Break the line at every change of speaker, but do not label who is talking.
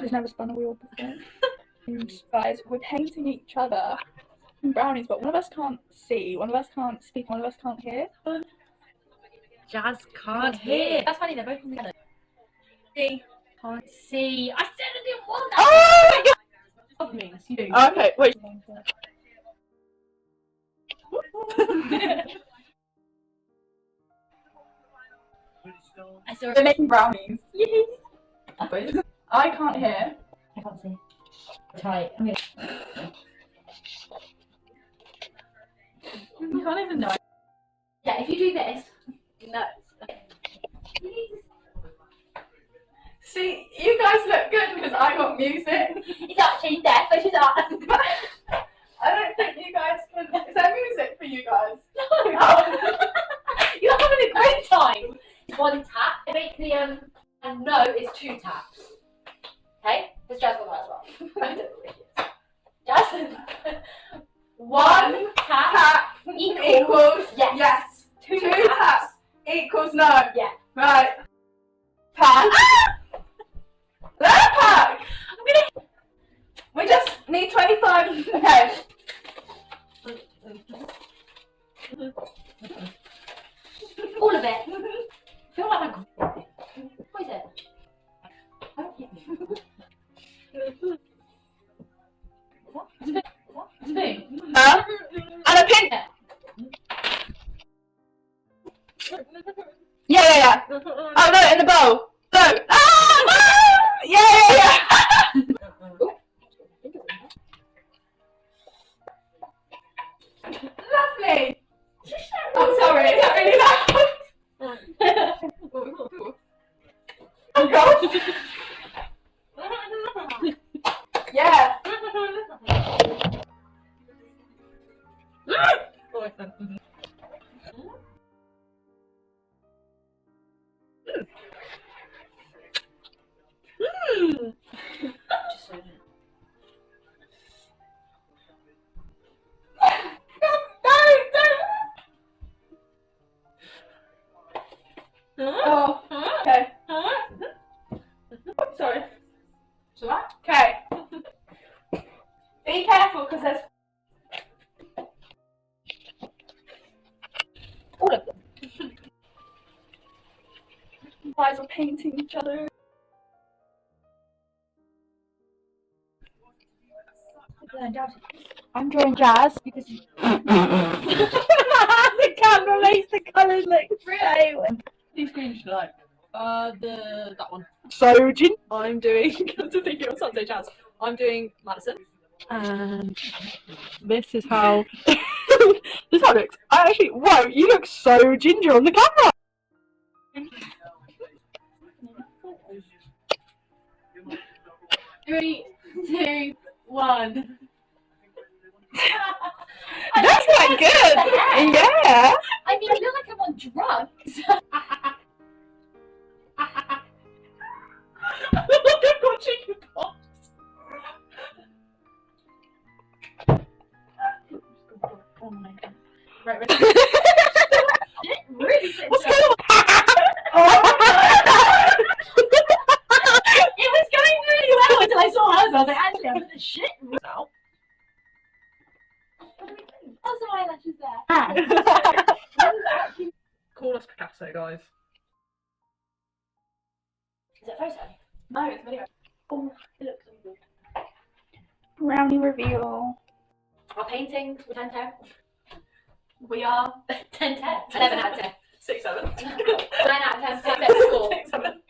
She's never spun a wheel before. And guys, we're painting each other in brownies, but one of us can't see, one of us can't speak, one of us can't hear.
Jazz can't hear.
That's funny, they're both together.
See. Can't see. I said I didn't want
Oh
that.
Of me, you do.
Okay, wait.
I saw
We're making brownies.
Yay.
I can't hear.
I can't see.
Try it.
You can't even know.
Yeah, if you do this,
No.
See, you guys look good because I got music.
it's actually deaf, but she's not.
I don't think you guys can. Is there music for you guys?
You're having a great time. One tap. Basically, a no is 2 taps. Okay? Does Jazz got that as well? I don't know what it is. Jazz? One tap,
Tap
equals yes.
Yes.
2
Two
taps.
taps equals no.
Yeah.
Right. Pack. Let's pack. We just need 25. Okay.
All of it. I feel like I'm. What is it? I don't get it. Spoon.
Huh? And a pin. Yeah. Oh no, in the bowl. No. Ah, no. Yeah. Lovely. I'm sorry. Is that really loud? Oh gosh. Yeah. Oh, okay. Sorry. Okay. Be careful because there's
All of them.
guys are painting each other. I'm drawing Jazz because the camera makes the colours look pale.
Whose screen should you like? That one.
Sojin.
I'm doing. I'm thinking of Sunday Jazz. I'm doing Madison. And this is how.
This is how it looks. I actually, whoa, you look so ginger on the camera.
3, 2, 1.
That's quite good. Yeah.
I mean, I feel like I'm on drugs. Oh my god. Right, ready? Really
What's going on?
It was going really well until I saw hers. I was like, actually, I'm gonna shit now. How's the eyelashes there?
Call us Picasso, guys.
Is it a photo?
No, it's video.
Oh, it looks so good.
Brownie reveal.
Our paintings were 10-10.
We are
10-10. 11 out of 10.
6-7.
9 out of 10. Score.
6-7.